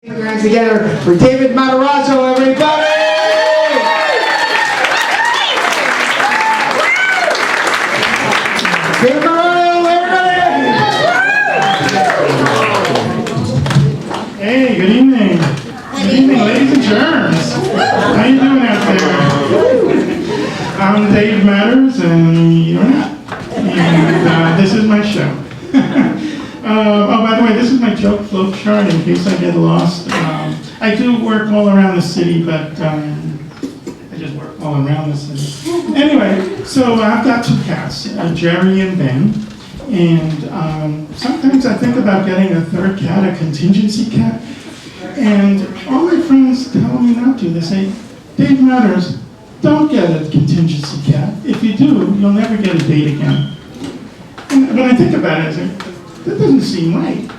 Put your hands together for David Matarasso, everybody! David Matarasso, everybody! Hey, good evening. Good evening, ladies and germs. How you doing out there? I'm Dave Matters, and you're not. And this is my show. Oh, by the way, this is my joke flow chart in case I get lost. I do work all around the city, but I just work all around the city. Anyway, so I've got two cats, Jerry and Ben. And sometimes I think about getting a third cat, a contingency cat. And all my friends tell me not to. They say, Dave Matters, don't get a contingency cat. If you do, you'll never get a date again. And when I think about it, I say, that doesn't seem right.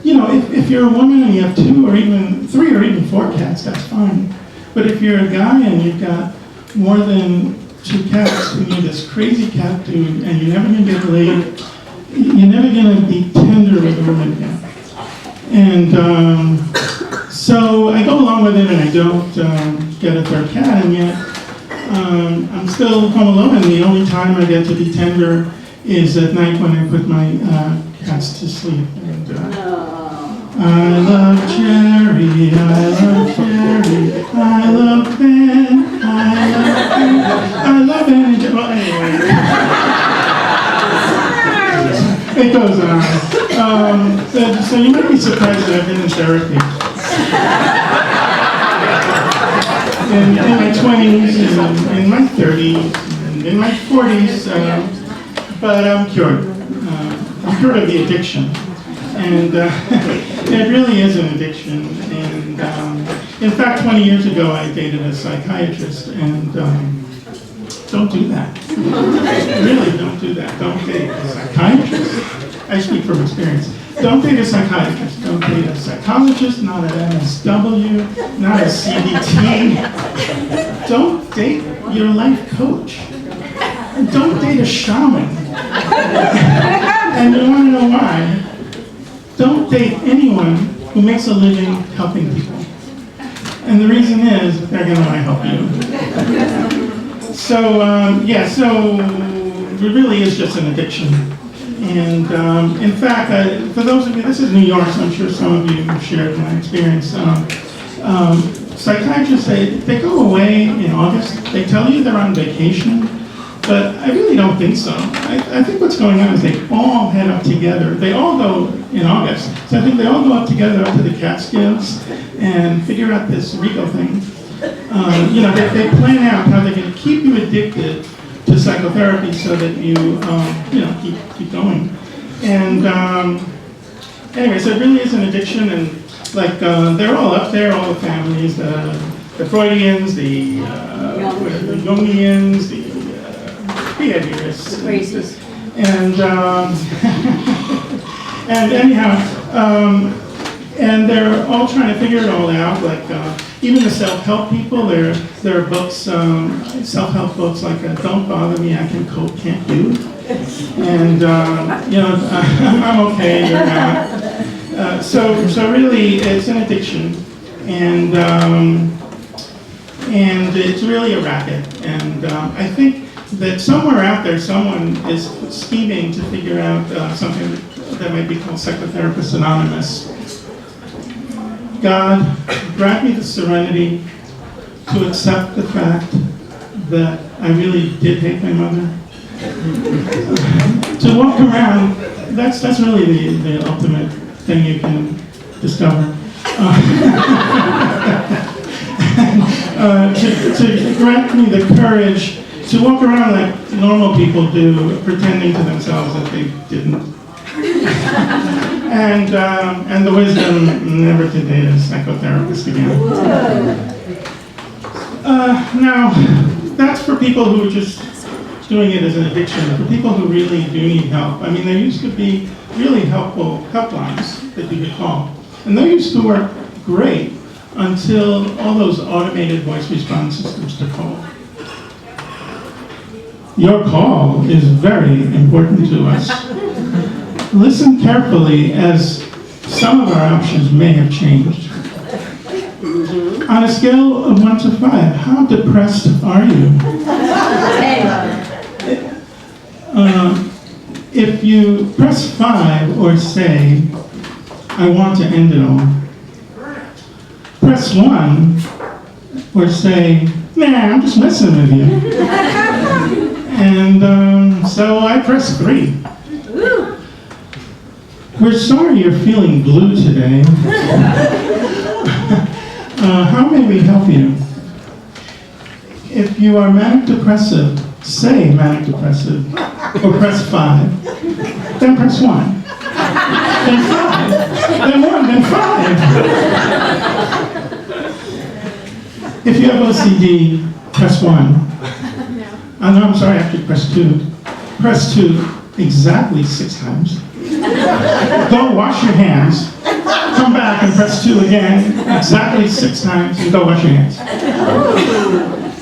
You know, if you're a woman and you have 2 or even 3 or even 4 cats, that's fine. But if you're a guy and you've got more than 2 cats and you're this crazy cat dude and you're never going to get laid, you're never going to be tender with a woman again. And so I go along with it and I don't get a third cat, and yet I'm still home alone, and the only time I get to be tender is at night when I put my cats to sleep. And I love Jerry, I love Jerry, I love Ben, I love Ben and Jerry. Well, anyway. It goes on. So you might be surprised that I've been in therapy. In my 20s, in my 30s, and in my 40s, but I'm cured. I'm cured of the addiction. And it really is an addiction. And in fact, 20 years ago, I dated a psychiatrist, and don't do that. Really, don't do that. Don't date a psychiatrist. I speak from experience. Don't date a psychiatrist. Don't date a psychologist, not an MSW, not a CBT. Don't date your life coach. Don't date a shaman. And you want to know why? Don't date anyone who makes a living helping people. And the reason is they're going to want to help you. So, so it really is just an addiction. And in fact, for those of you, this is New York, so I'm sure some of you have shared my experience. Psychiatrists, they go away in August. They tell you they're on vacation, but I really don't think so. I think what's going on is they all head up together. They all go in August. So I think they all go up together up to the Catskills and figure out this Rico thing. They plan out how they're going to keep you addicted to psychotherapy so that you, keep going. And anyway, so it really is an addiction, and like they're all up there, all the families, the Freudians, the Jungians, the behaviorists, the crazies, and and anyhow. And they're all trying to figure it all out, like even the self-help people, there are books, self-help books like Don't Bother Me, I Can Cope, Can't You? And, I'm okay, you're not. So really, it's an addiction, and it's really a racket. And I think that somewhere out there, someone is scheming to figure out something that might be called Psychotherapists Anonymous. God, grant me the serenity to accept the fact that I really did hate my mother. To walk around, that's really the ultimate thing you can discover. To grant me the courage to walk around like normal people do, pretending to themselves that they didn't. And the wisdom never to date a psychotherapist again. Now, that's for people who are just doing it as an addiction. For people who really do need help, I mean, there used to be really helpful helplines that you could call. And they used to work great until all those automated voice response systems took hold. Your call is very important to us. Listen carefully as some of our options may have changed. On a scale of 1 to 5, how depressed are you? If you press 5 or say, I want to end it all, press 1 or say, nah, I'm just messing with you. And so I pressed 3. We're sorry you're feeling blue today. How may we help you? If you are manic depressive, say manic depressive, or press 5, then press 1, then 5, then 1, then 5. If you have OCD, press 1. No, I'm sorry, actually press 2. Press 2 exactly 6 times. Go wash your hands. Come back and press 2 again, exactly 6 times, and go wash your hands.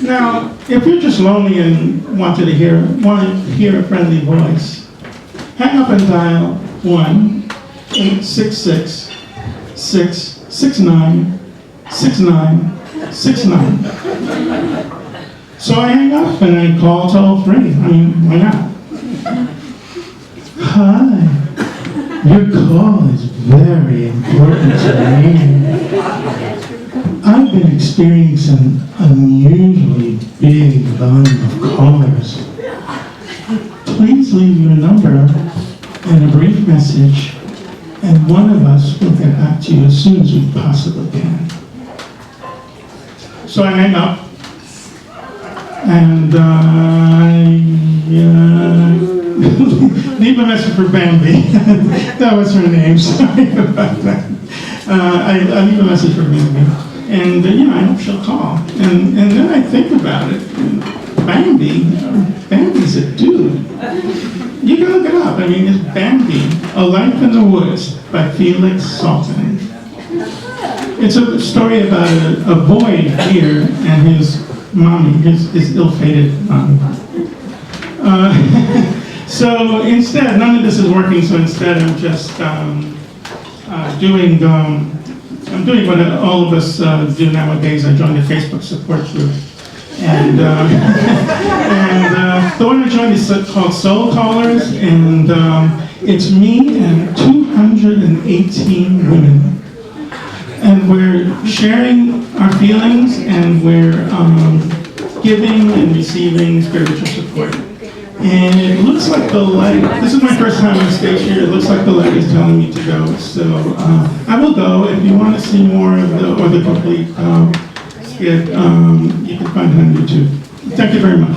Now, if you're just lonely and want to hear a friendly voice, hang up and dial 1-866-669-6969. So I hang up and I call toll free. I mean, why not? Hi. Your call is very important to me. I've been experiencing an unusually big volume of callers. Please leave your number and a brief message, and one of us will get back to you as soon as we possibly can. So I hang up, and leave a message for Bambi. That was her name, sorry about that. I leave a message for Bambi. And, I hope she'll call. And then I think about it. Bambi's a dude. You can look it up. I mean, it's Bambi, A Life in the Woods by Felix Salten. It's a story about a boy here and his mommy, his ill-fated mommy. So instead, none of this is working, so instead I'm just doing what all of us do nowadays. I joined the Facebook support group. And the one I joined is called Soul Callers, and it's me and 218 women. And we're sharing our feelings, and we're giving and receiving spiritual support. And it looks like the light, this is my first time on stage here, it looks like the light is telling me to go. So I will go. If you want to see more of the complete skit, you can find it on YouTube. Thank you very much.